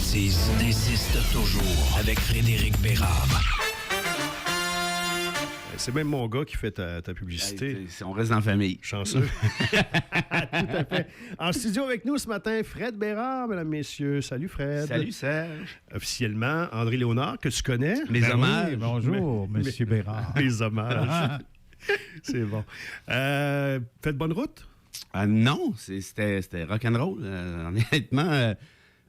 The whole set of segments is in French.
l'expertise insiste toujours avec Frédéric Bérard. C'est même mon gars qui fait ta publicité. Hey, on reste en famille. Chanceux. Tout à fait. En studio avec nous ce matin, Fred Bérard, mesdames, messieurs. Salut, Fred. Salut, Serge. Officiellement, André Léonard, que tu connais. Mes hommages. Oui, bonjour, Monsieur Bérard. Mes hommages. C'est bon. Faites bonne route? Non, c'était rock'n'roll. Honnêtement,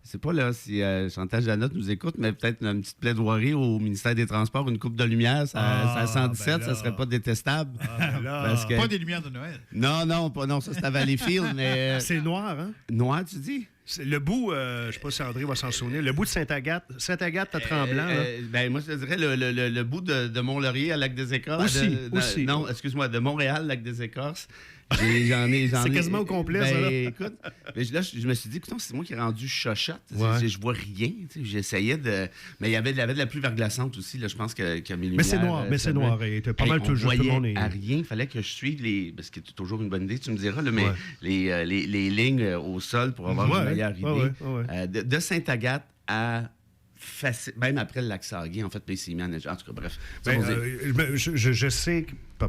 c'est pas là si Chantal Janotte nous écoute, mais peut-être une petite plaidoirie au ministère des Transports, une coupe de lumière, ça 117, ça serait pas détestable. Parce que... Pas des lumières de Noël. Non, ça c'est à Valleyfield, mais... C'est noir, hein? Noir, tu dis? Le bout, je ne sais pas si André va s'en souvenir, le bout de Sainte-Agathe à Tremblant. Ben, moi, je te dirais le bout de Mont-Laurier à Lac-des-Écorces. Aussi. Non, excuse-moi, de Montréal, Lac-des-Écorces. C'est quasiment au complet, ça. Là. Écoute, là, je me suis dit, écoute, c'est moi qui ai rendu chochotte. Ouais. Je vois rien. J'essayais de... Mais il y avait de la pluie verglaçante aussi. Là, je pense que mes lumières... Mais c'est noir. T'as pas mal toujours tout le monde. À rien. Il fallait que je suive les... Parce que c'est toujours une bonne idée, tu me diras, là, mais les lignes au sol pour avoir une meilleure idée. De Sainte-Agathe à... Même après le lac Saguenay, en fait, puis c'est mis en neige. En tout cas, bref. Je sais,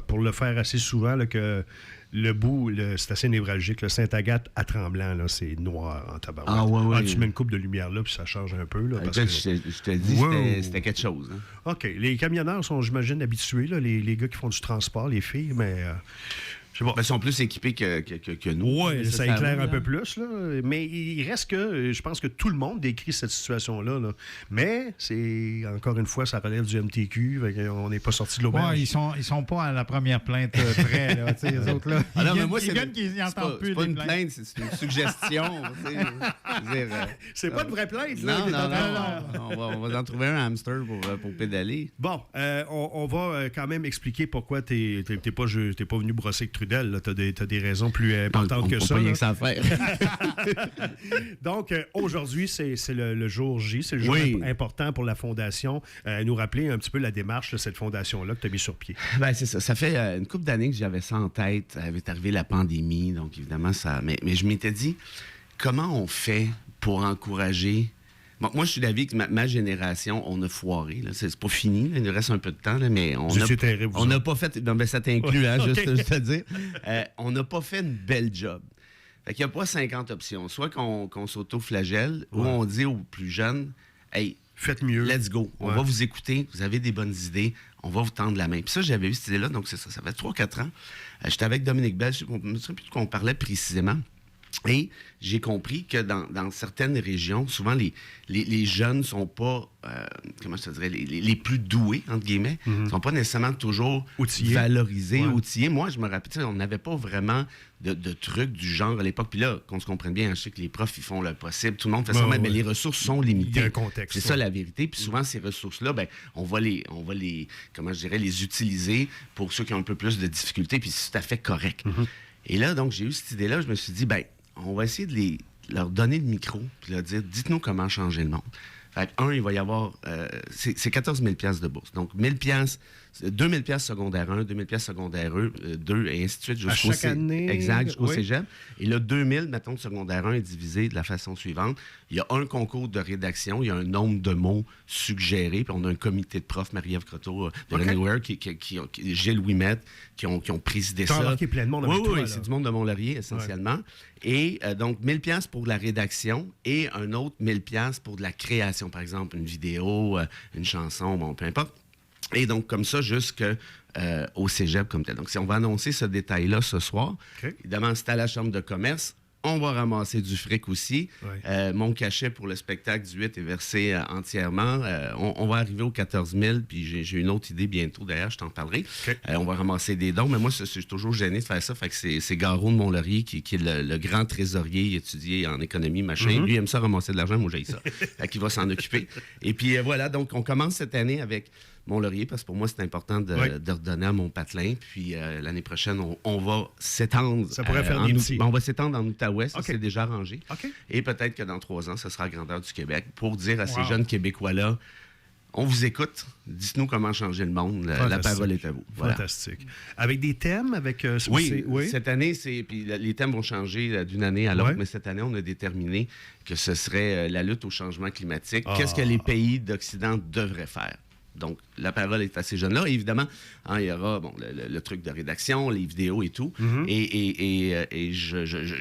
pour le faire assez souvent, là, que le bout, c'est assez névralgique. Sainte-Agathe à Tremblant, là, c'est noir en tabarouette. Ah, ouais. Tu mets une coupe de lumière là, puis ça change un peu. Là, parce que... Je te dis, c'était quelque chose. Hein. OK. Les camionneurs sont, j'imagine, habitués, là, les gars qui font du transport, les filles, mais... Bon. Ils sont plus équipés que nous. Oui, ça éclaire un peu plus. Là. Mais il reste que, je pense que tout le monde décrit cette situation-là. Là. Mais, c'est encore une fois, ça relève du MTQ. On n'est pas sorti de l'auberge. Ouais, ils sont pas à la première plainte près. Là, les autres, là. Ah non, mais moi, ils n'entendent plus. C'est pas une plainte, c'est une suggestion. C'est pas de vraie plainte. Non. On va en trouver un hamster pour pédaler. Bon, on va quand même expliquer pourquoi t'es pas venu brosser avec Trudel. Tu as des raisons plus importantes que ça. On n'a pas rien que ça à faire. Donc, aujourd'hui, c'est le jour J. C'est le jour important pour la Fondation. Nous rappeler un petit peu la démarche de cette fondation-là que tu as mis sur pied. Ben, c'est ça. Ça fait une couple d'années que j'avais ça en tête. Avait arrivé la pandémie. Donc, évidemment, ça... Mais je m'étais dit, comment on fait pour encourager... Bon, moi, je suis d'avis que ma génération, on a foiré. Là. C'est pas fini. Là. Il nous reste un peu de temps, là, mais on n'a pas fait... Non, mais ça t'inclut, hein, juste te dire. On n'a pas fait une belle job. Fait qu'il n'y a pas 50 options. Soit qu'on s'auto-flagelle, ou on dit aux plus jeunes, « Hey, faites mieux. Let's go. On va vous écouter. Vous avez des bonnes idées. On va vous tendre la main. » Puis ça, j'avais eu cette idée-là. Donc, c'est ça. Ça fait 3-4 ans. J'étais avec Dominique Bell. Je ne me souviens plus de quoi on parlait précisément. Et j'ai compris que dans certaines régions, souvent, les jeunes ne sont pas, comment je te dirais, les plus doués, entre guillemets, ne sont pas nécessairement toujours valorisés, outillés. Moi, je me rappelle, on n'avait pas vraiment de trucs du genre à l'époque. Puis là, qu'on se comprenne bien, je sais que les profs, ils font le possible. Tout le monde fait ça, mais les ressources sont limitées. Il y a un contexte. C'est ça, la vérité. Puis souvent, ces ressources-là, ben, on va les, comment je dirais, les utiliser pour ceux qui ont un peu plus de difficultés. Puis c'est tout à fait correct. Et là, donc, j'ai eu cette idée-là. Je me suis dit, ben, on va essayer de leur donner le micro puis leur dire, dites-nous comment changer le monde. Fait que, il va y avoir... c'est 14 000 $ de bourse. Donc, 1 000 $, 2 000 $ secondaire 1, 2 000 $, secondaire 2, et ainsi de suite jusqu'au année. Exact, jusqu'au cégep. Et là, 2 000, mettons, de secondaire 1 est divisé de la façon suivante. Il y a un concours de rédaction, il y a un nombre de mots suggérés, puis on a un comité de profs, Marie-Ève Croteau de l'Anywhere, Gilles Ouimet, qui ont présidé ça. Tu as embarqué plein de monde avec toi. Oui, c'est du monde de Mont-Laurier, essentiellement. Ouais. Et donc, 1 000 $ pour la rédaction et un autre 1 000 $ pour de la création, par exemple, une vidéo, une chanson, bon, peu importe. Et donc, comme ça, jusqu'au cégep comme tel. Donc, si on va annoncer ce détail-là ce soir, évidemment, c'est à la Chambre de commerce. On va ramasser du fric aussi. Ouais. Mon cachet pour le spectacle du 8 est versé entièrement. On va arriver aux 14 000, puis j'ai une autre idée bientôt, d'ailleurs, je t'en parlerai. On va ramasser des dons, mais moi, je suis toujours gêné de faire ça. Fait que c'est Garot de Mont-Laurier qui est le grand trésorier étudié en économie, machin. Lui, il aime ça ramasser de l'argent, moi, j'ai ça. Fait qu'il va s'en occuper. Et puis, voilà, donc on commence cette année avec Mont-Laurier, parce que pour moi, c'est important de redonner à mon patelin. Puis l'année prochaine, on va s'étendre. Ça pourrait faire des petits. On va s'étendre en Outaouais, ça c'est déjà arrangé. Et peut-être que dans 3 ans, ce sera à grandeur du Québec pour dire à ces jeunes Québécois-là, On vous écoute. Dites-nous comment changer le monde. La parole est à vous. Voilà. Fantastique. Avec des thèmes? Oui, cette année, puis les thèmes vont changer d'une année à l'autre, mais cette année, on a déterminé que ce serait la lutte au changement climatique. Qu'est-ce que les pays d'Occident devraient faire? Donc, la parole est à ces jeunes-là. Et évidemment, il y aura le truc de rédaction, les vidéos et tout. Et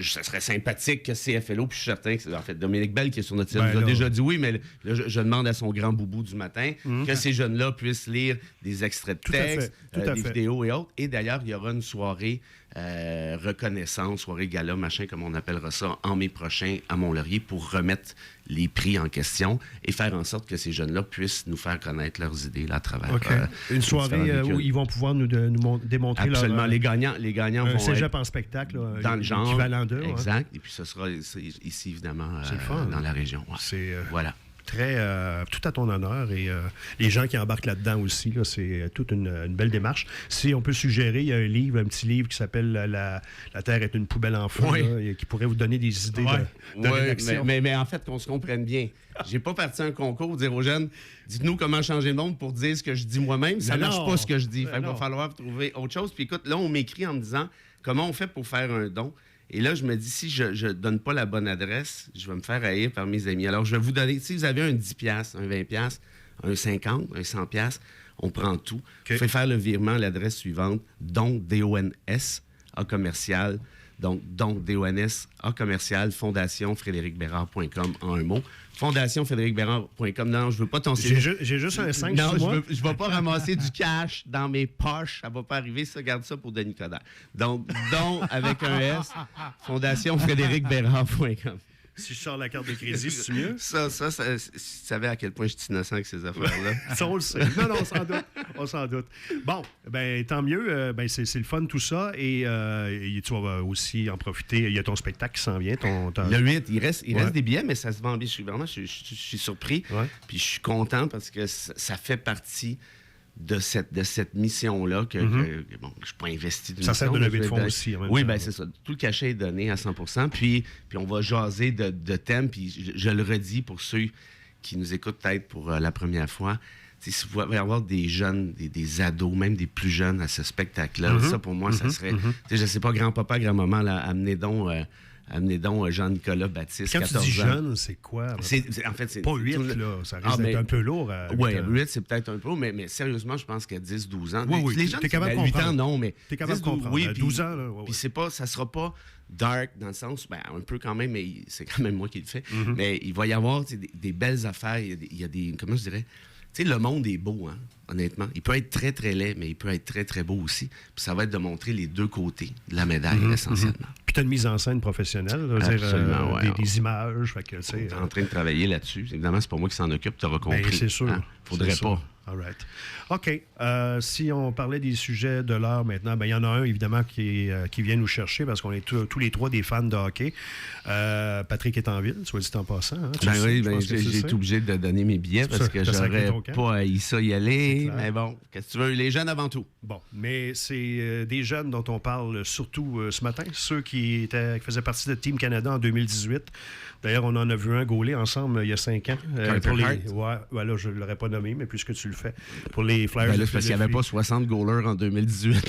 ça serait sympathique que CFLO, puis je suis certain que, en fait, Dominique Bell, qui est sur notre site, nous a déjà dit oui, mais là, je demande à son grand boubou du matin que ces jeunes-là puissent lire des extraits de texte, des vidéos et autres. Et d'ailleurs, il y aura une soirée reconnaissance, soirée gala, machin, comme on appellera ça, en mai prochain à Mont-Laurier pour remettre les prix en question et faire en sorte que ces jeunes-là puissent nous faire connaître leurs idées là, à travers... une soirée où ils vont pouvoir nous démontrer absolument. leur... Les gagnants vont cégep être en spectacle, dans le genre. Équivalent d'eux. Exact. Et puis ce sera ici, évidemment, dans la région. Ouais. C'est... Voilà. Très, tout à ton honneur et les gens qui embarquent là-dedans aussi, là, c'est toute une belle démarche. Si on peut suggérer, il y a un petit livre qui s'appelle la Terre est une poubelle en feu, là, qui pourrait vous donner des idées de rédaction. Mais en fait, qu'on se comprenne bien. J'ai pas parti un concours dire aux jeunes, dites-nous comment changer le monde pour dire ce que je dis moi-même. Ça marche pas ce que je dis. Il va falloir trouver autre chose. Puis écoute, là, on m'écrit en me disant comment on fait pour faire un don. Et là, je me dis, si je ne donne pas la bonne adresse, je vais me faire haïr par mes amis. Alors, je vais vous donner, si vous avez un 10$, un 20$, un 50$, un 100$, on prend tout. Vous pouvez faire le virement à l'adresse suivante, don, D-O-N-S, A commercial, donc don, D-O-N-S, A commercial, fondationfrédéricbérard.com en un mot. fondationfrédéricbérard.com. Non, je veux pas ton CV. J'ai juste un 5 non, sur moi. je vais pas ramasser du cash dans mes poches. Ça va pas arriver. Ça, garde ça pour Denis Coderre. Donc, don avec un S, fondationfrédéricbérard.com. Si je sors la carte de crédit, c'est mieux? Ça, si tu savais à quel point je suis innocent avec ces affaires-là. Ça, on le sait. Non, on s'en doute. Bon, ben tant mieux. C'est le fun, tout ça. Et tu vas aussi en profiter. Il y a ton spectacle qui s'en vient. Le 8, il reste des billets, mais ça se vend bien. Je suis surpris. Ouais. Puis je suis content parce que ça fait partie de cette mission-là que je ne suis pas investi d'une mission. Ça sert de levée de fonds aussi. Oui, bien c'est ça. Tout le cachet est donné à 100%. Puis on va jaser de thèmes. Puis je le redis pour ceux qui nous écoutent peut-être pour la première fois. Si vous pouvez avoir des jeunes, des ados, même des plus jeunes à ce spectacle-là, ça pour moi, ça serait... Je ne sais pas, grand-papa, grand-maman, amenez donc Jean-Nicolas Baptiste, quand 14 ans. Tu dis jeune, c'est quoi? En fait, c'est pas 8, là. Ça risque d'être un peu lourd. Oui, 8, c'est peut-être un peu, mais sérieusement, je pense qu'à 10, 12 ans... Oui, les gens, t'es capable de 8 comprendre. ans, non, mais... T'es capable de comprendre. Oui, 12 ans, là. Puis ça sera pas dark dans le sens... un peu quand même, mais c'est quand même moi qui le fais. Mais il va y avoir des belles affaires. Il y a des... Comment je dirais? Tu sais, le monde est beau, hein, honnêtement. Il peut être très, très laid, mais il peut être très, très beau aussi. Puis ça va être de montrer les deux côtés de la médaille, essentiellement. Puis tu as une mise en scène professionnelle, absolument, des images. Fait que, on est en train de travailler là-dessus. Évidemment, c'est pas moi qui s'en occupe, tu auras compris. Ben, c'est sûr. Hein? Faudrait pas. All right. OK. Si on parlait des sujets de l'heure maintenant, il y en a un, évidemment, qui vient nous chercher parce qu'on est tous les trois des fans de hockey. Patrick est en ville, soit dit en passant. Hein, j'ai été obligé de donner mes billets parce que j'aurais pas haï ça y aller. Mais bon, qu'est-ce que tu veux? Les jeunes avant tout. Bon, mais c'est des jeunes dont on parle surtout ce matin, ceux qui faisaient partie de Team Canada en 2018. D'ailleurs, on en a vu un gauler ensemble il y a 5 ans. Là, je ne l'aurais pas nommé, mais puisque tu le fais. Pour les Flyers. Là, parce qu'il n'y avait pas 60 goalers en 2018.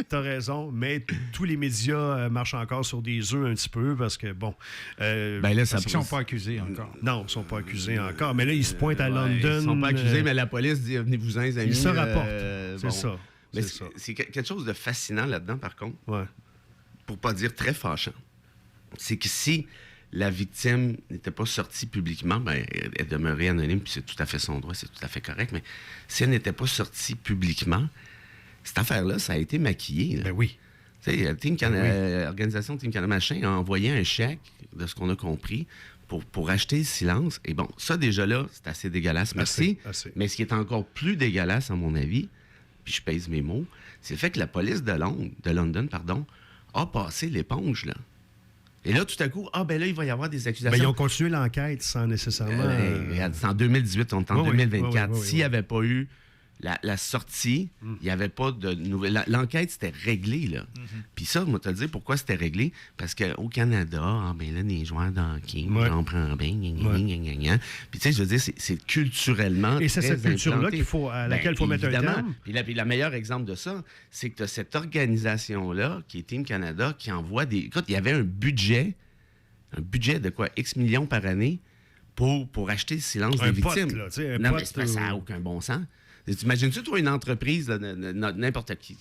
T'as raison. Mais tous les médias marchent encore sur des œufs un petit peu parce que, bon... ils ne sont pas accusés encore. Non, ils ne sont pas accusés encore. Mais là, ils se pointent à London. Ils ne sont pas accusés, mais la police dit venez-vous-en, les amis. Ils se rapportent. C'est ça. Mais c'est quelque chose de fascinant là-dedans, par contre. Ouais. Pour pas dire très fâchant. C'est que si la victime n'était pas sortie publiquement, elle demeurait anonyme, puis c'est tout à fait son droit, c'est tout à fait correct, mais si elle n'était pas sortie publiquement, cette affaire-là, ça a été maquillé. Là. Ben oui. Tu sais, l'organisation Team Canada Machin a envoyé un chèque, de ce qu'on a compris, pour acheter le silence. Et bon, ça, déjà là, c'est assez dégueulasse. Merci. Assez. Mais ce qui est encore plus dégueulasse, à mon avis, puis je pèse mes mots, c'est le fait que la police de London, a passé l'éponge, là. Et là, tout à coup, là, il va y avoir des accusations. Ils ont continué l'enquête sans nécessairement... C'est en 2018, on est en 2024. S'il n'y avait pas eu La sortie, il n'y avait pas de nouvelles. L'enquête, c'était réglé, là. Puis ça, je vais te dire pourquoi c'était réglé. Parce qu'au Canada, ben là, les joueurs de hockey, j'en prends bien, Puis tu sais, je veux dire, c'est culturellement. Et c'est cette culture-là à laquelle il faut mettre un terme. Puis le meilleur exemple de ça, c'est que tu as cette organisation-là, qui est Team Canada, qui envoie des. Écoute, il y avait un budget de quoi? X millions par année pour acheter le silence des victimes. Là, non, mais ça n'a aucun bon sens. T'imagines-tu, toi, une entreprise, n'importe qui,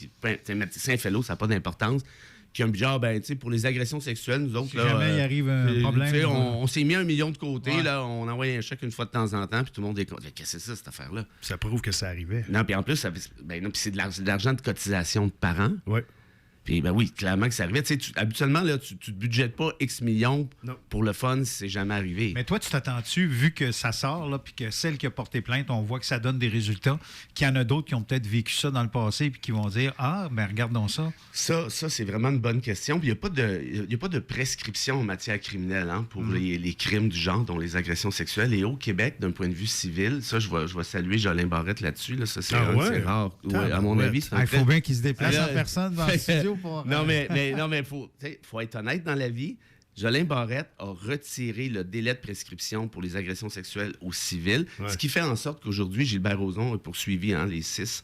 Saint-Fellow, ça n'a pas d'importance, qui a un budget, pour les agressions sexuelles, nous autres, si jamais il arrive un problème. On s'est mis 1 million de côté, là, on envoie un chèque une fois de temps en temps, puis tout le monde est content. Qu'est-ce que c'est ça, cette affaire-là? Ça prouve que ça arrivait. Non, puis en plus, c'est de l'argent de cotisation de parents. Oui. Puis, oui, clairement que ça arrivait. Habituellement, là, tu ne budgètes pas X millions pour le fun si c'est jamais arrivé. Mais toi, tu t'attends-tu, vu que ça sort, là, puis que celle qui a porté plainte, on voit que ça donne des résultats, qu'il y en a d'autres qui ont peut-être vécu ça dans le passé, puis qui vont dire « Ah, ben regardons ça. » Ça, c'est vraiment une bonne question. Puis, il n'y a pas de prescription en matière criminelle pour les crimes du genre, dont les agressions sexuelles. Et au Québec, d'un point de vue civil, ça, je vais saluer Jolin Barrette là-dessus. Là. Ça, c'est rare. Ouais, à mon avis, c'est il faut bien qu'il se déplace en personne dans le studio. Non, mais faut être honnête dans la vie. Jolin Barrette a retiré le délai de prescription pour les agressions sexuelles au civil, ce qui fait en sorte qu'aujourd'hui, Gilbert Rozon a poursuivi les 6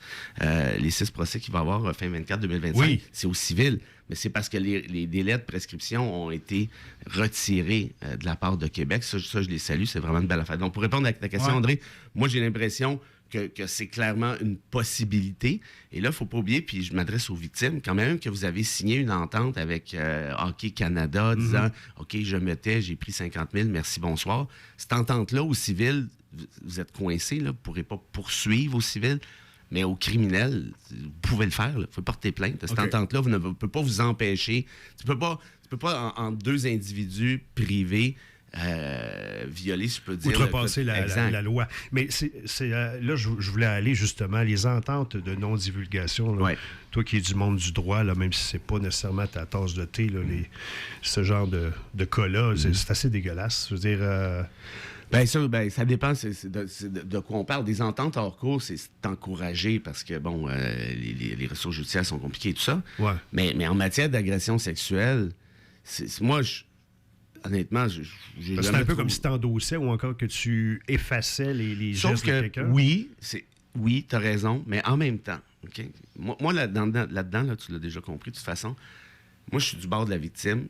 procès qu'il va avoir fin 24-2025. Oui. C'est au civil, mais c'est parce que les délais de prescription ont été retirés de la part de Québec. Ça, je les salue, c'est vraiment une belle affaire. Donc, pour répondre à ta question, André, moi, j'ai l'impression que c'est clairement une possibilité. Et là, il ne faut pas oublier, puis je m'adresse aux victimes, quand même que vous avez signé une entente avec Hockey Canada disant « OK, je me tais, j'ai pris 50 000, merci, bonsoir ». Cette entente-là, au civil, vous êtes coincé, là, vous ne pourrez pas poursuivre au civil, mais au criminel, vous pouvez le faire. Vous pouvez porter plainte. Cette entente-là, vous ne pouvez pas vous empêcher. Tu ne peux pas, en deux individus privés, violer, si je peux dire. Outrepasser la loi. Mais là, je voulais aller justement, les ententes de non-divulgation. Toi qui es du monde du droit, là, même si c'est pas nécessairement ta tasse de thé, là, ce genre de cas-là, c'est assez dégueulasse. Je veux dire... ça dépend de quoi on parle. Des ententes hors cours, c'est encouragé parce que, les ressources judiciaires sont compliquées et tout ça. Ouais. Mais en matière d'agression sexuelle, honnêtement, c'est un peu comme si tu endossais ou encore que tu effaçais les gestes de quelqu'un. Oui, tu as raison, mais en même temps, OK? Moi là-dedans, tu l'as déjà compris, de toute façon, moi, je suis du bord de la victime,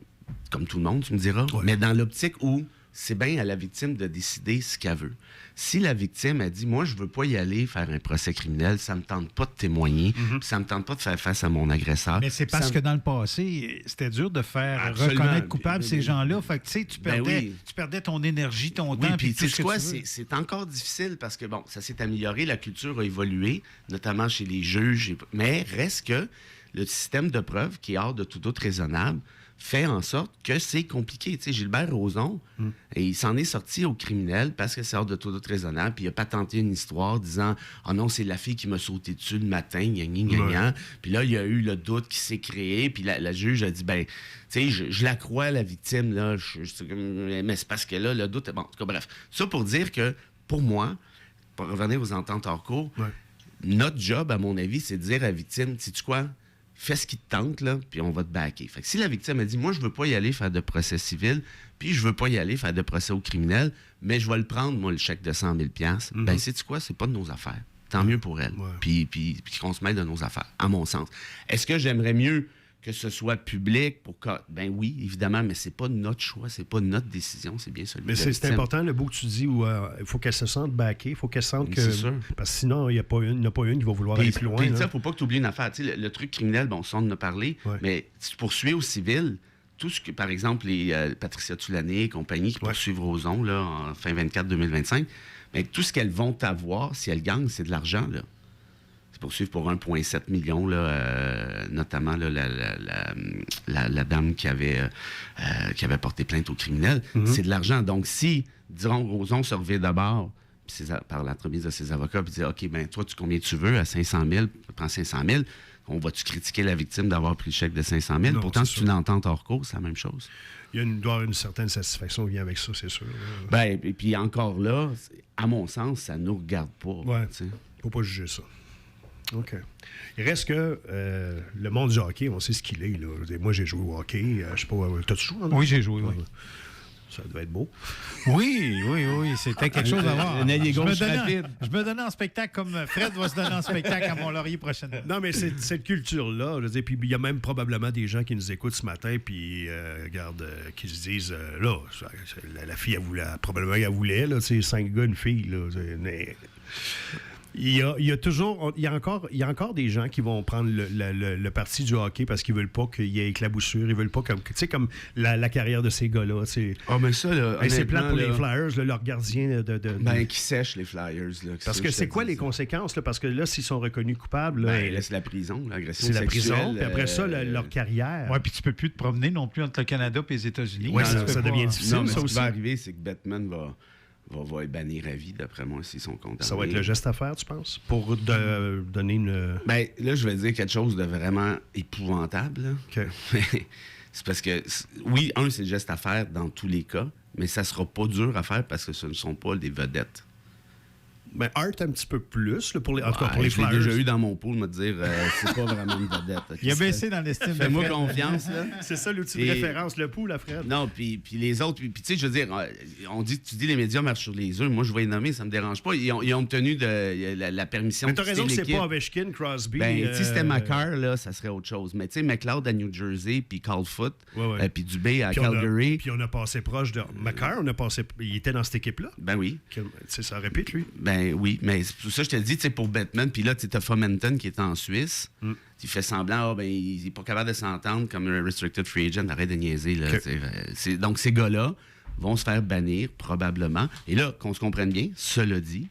comme tout le monde, tu me diras, mais dans l'optique où c'est bien à la victime de décider ce qu'elle veut. Si la victime a dit « Moi, je veux pas y aller faire un procès criminel, ça me tente pas de témoigner, ça me tente pas de faire face à mon agresseur. » Mais c'est parce que dans le passé, c'était dur de faire reconnaître coupable ces gens-là. Fait que, tu sais, tu perdais ton énergie, ton temps. Puis tu sais quoi, c'est encore difficile parce que, ça s'est amélioré, la culture a évolué, notamment chez les juges. Mais reste que le système de preuve, qui est hors de tout doute raisonnable, fait en sorte que c'est compliqué. Tu sais, Gilbert Rozon, et il s'en est sorti au criminel parce que c'est hors de tout doute raisonnable, puis il n'a pas tenté une histoire disant « Ah non, c'est la fille qui m'a sauté dessus le matin, gna. Puis là, il y a eu le doute qui s'est créé, puis la juge a dit « Ben, tu sais, je la crois, la victime, là, mais c'est parce que là, le doute... » Bon, en tout cas, bref. Ça pour dire que, pour moi, pour revenir aux ententes hors cours, notre job, à mon avis, c'est de dire à la victime « Sais-tu quoi? Fais ce qui te tente, là, puis on va te backer. » Fait que si la victime a dit « Moi, je veux pas y aller faire de procès civil, puis je veux pas y aller faire de procès au criminel, mais je vais le prendre, moi, le chèque de 100 000 ben, sais-tu quoi? C'est pas de nos affaires. Tant mieux pour elle. Puis qu'on se mêle de nos affaires, à mon sens. Est-ce que j'aimerais mieux que ce soit public pour que... Ben oui, évidemment, mais c'est pas notre choix, c'est pas notre décision, c'est bien celui de la victime. C'est important, le bout que tu dis, où il faut qu'elle se sente backée, il faut qu'elle sente que... C'est sûr. Parce que sinon, il n'y en a pas une qui va vouloir aller plus loin. Puis il ne faut pas que tu oublies une affaire. Tu sais, le truc criminel, ça, on en a parlé, mais si tu poursuis au civil, tout ce que, par exemple, les Patricia Tulané et compagnie qui poursuivent Rozon, là, en fin 24-2025, bien, tout ce qu'elles vont avoir, si elles gagnent, c'est de l'argent, là. Poursuivre pour 1,7 million, là, notamment là, la dame qui avait porté plainte au criminel. C'est de l'argent. Donc, si, disons, Rozon se revient d'abord par l'entremise de ses avocats puis dit « OK, ben toi, combien tu veux? À 500 000, prends 500 000. » On va-tu critiquer la victime d'avoir pris le chèque de 500 000? Non, pourtant, c'est une entente hors cours, c'est la même chose. Il doit y avoir une certaine satisfaction qui vient avec ça, c'est sûr. Ben, et puis encore là, à mon sens, ça ne nous regarde pas. Ouais. Faut pas juger ça. OK. Il reste que le monde du hockey, on sait ce qu'il est. Là. Je veux dire, moi, j'ai joué au hockey. Je sais pas, t'as-tu joué? Oui, j'ai joué, oui. Ça devait être beau. Oui. C'était quelque chose à voir. Un allié gauche Je me donnais en spectacle comme Fred va se donner en spectacle à Mont-Laurier prochainement. Non, mais c'est cette culture-là. Je veux dire, puis il y a même probablement des gens qui nous écoutent ce matin, puis regarde, qui se disent, là, la fille, probablement qu'elle voulait, là, tu sais, 5 gars, une fille, là. Mais... Il y a encore des gens qui vont prendre le parti du hockey parce qu'ils veulent pas qu'il y ait éclaboussure, ils veulent pas comme la carrière de ces gars-là. Ah, mais ça, là, c'est plate pour les Flyers, là, leur gardien Ben, qui sèche les Flyers. Là, parce que c'est quoi les conséquences? Là? Parce que là, s'ils sont reconnus coupables... Là, c'est la prison, l'agression sexuelle. C'est la prison, puis après ça, leur carrière. Oui, puis tu peux plus te promener non plus entre le Canada et les États-Unis. Oui, ça devient difficile, non, mais ça aussi. Ce qui va arriver, c'est que Batman va être banni à vie, d'après moi, s'ils sont condamnés. Ça va être le geste à faire, tu penses? Pour donner une... Ben, là, je vais dire quelque chose de vraiment épouvantable. Là. OK. C'est parce que, oui, c'est le geste à faire dans tous les cas, mais ça sera pas dur à faire parce que ce ne sont pas des vedettes. Ben, Art un petit peu plus, là, pour les, en tout cas pour les je l'ai Flyers. déjà eu dans mon pool, me dire, c'est pas vraiment une vedette. Il a baissé dans l'estime. Fais-moi confiance, là. C'est ça l'outil de référence, le pool, la Fred. Non, puis les autres, puis tu sais, je veux dire, tu dis les médias marchent sur les œufs. Moi, je vais les nommer, ça me dérange pas. Ils ont obtenu la permission. Mais t'as raison que c'est pas Ovechkin, Crosby. Ben, si c'était Makar, là, ça serait autre chose. Mais tu sais, McLeod à New Jersey, puis Callfoot, puis Dubé à Calgary. Puis on a passé proche de Makar, il était dans cette équipe-là. Ben oui. Ça répète, lui. Ben oui, mais c'est pour ça que je te dis, tu sais, pour Batman, puis là, tu as Fomenton qui est en Suisse. Il fait semblant, il n'est pas capable de s'entendre comme un restricted free agent. Arrête de niaiser, là. Donc, ces gars-là vont se faire bannir, probablement. Et là, qu'on se comprenne bien, cela dit,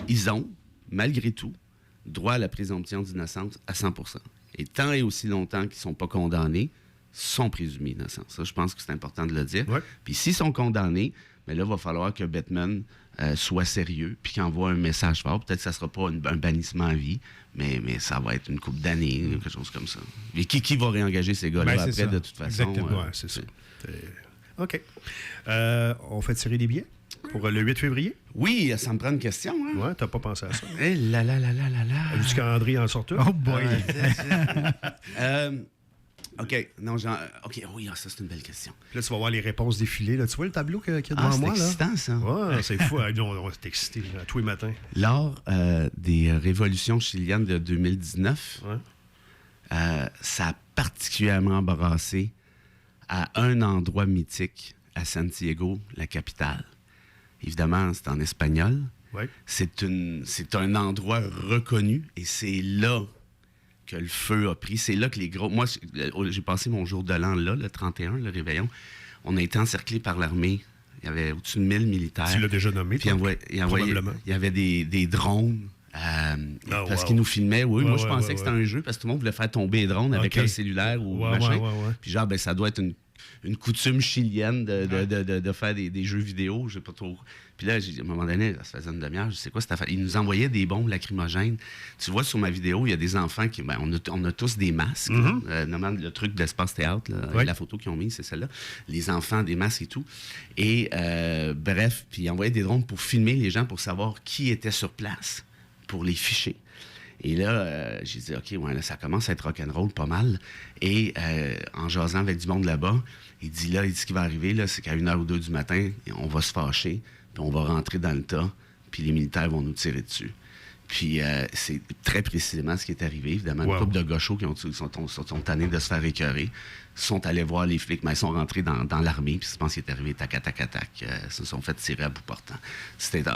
ils ont, malgré tout, droit à la présomption d'innocence à 100%. Et tant et aussi longtemps qu'ils ne sont pas condamnés, sont présumés innocents. Ça, je pense que c'est important de le dire. Ouais. Puis s'ils sont condamnés, mais là, il va falloir que Batman soit sérieux puis qu'il envoie un message fort. Peut-être que ça ne sera pas un bannissement à vie, mais ça va être une couple d'années, quelque chose comme ça. Et qui va réengager ces gars-là après, ça. de toute façon? Exactement, c'est ça. OK. On fait tirer des billets pour le 8 février? Oui, ça me prend une question. Hein? Ouais, t'as pas pensé à ça. Eh là là là là là là. Vu qu'André en sort tout. Oh boy! OK. Non, OK, oui, ça, c'est une belle question. Là, tu vas voir les réponses défiler. Là. Tu vois le tableau qu'il y a devant moi? C'est excitant, ça. Ouais, c'est fou. On est excités tous les matins. Lors des révolutions chiliennes de 2019, ça a particulièrement brassé à un endroit mythique à Santiago, la capitale. Évidemment, c'est en espagnol. Ouais. C'est un endroit reconnu et c'est là que le feu a pris. C'est là que les gros... Moi, j'ai passé mon jour de l'an là, le 31, le réveillon. On a été encerclés par l'armée. Il y avait au-dessus de 1000 militaires. Tu l'as déjà nommé, puis probablement. Il y avait des drones. Parce qu'ils nous filmaient. Oui, moi, je pensais que c'était un jeu parce que tout le monde voulait faire tomber les drones avec un cellulaire ou machin. Puis genre, ça doit être une coutume chilienne de faire des jeux vidéo. Je sais pas trop. Puis là, à un moment donné, ça faisait une demi-heure, je sais quoi cette affaire. Ils nous envoyaient des bombes lacrymogènes. Tu vois, sur ma vidéo, il y a des enfants qui... Ben, on a tous des masques. Notamment le truc d'Espace Théâtre, la photo qu'ils ont mise, c'est celle-là. Les enfants, des masques et tout. Et bref, puis ils envoyaient des drones pour filmer les gens, pour savoir qui était sur place, pour les ficher. Et là, j'ai dit, OK, ouais, là, ça commence à être rock'n'roll pas mal. Et en jasant avec du monde là-bas, il dit ce qui va arriver, là, c'est qu'à 1h ou 2 du matin, on va se fâcher, puis on va rentrer dans le tas, puis les militaires vont nous tirer dessus. Puis c'est très précisément ce qui est arrivé. Évidemment, une couple de gauchos qui sont tannés de se faire écœurer, sont allés voir les flics, mais ils sont rentrés dans l'armée, puis je pense qu'il est arrivé tac. Se sont fait tirer à bout portant.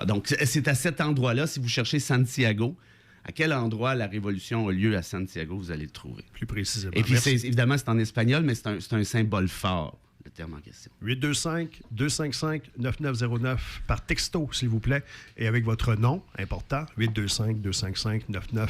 Donc, c'est à cet endroit-là, si vous cherchez Santiago, à quel endroit la révolution a lieu à Santiago, vous allez le trouver. Plus précisément. Et puis, évidemment, c'est en espagnol, mais c'est un symbole fort, le terme en question. 825-255-9909 par texto, s'il vous plaît, et avec votre nom, important, 825-255-9909.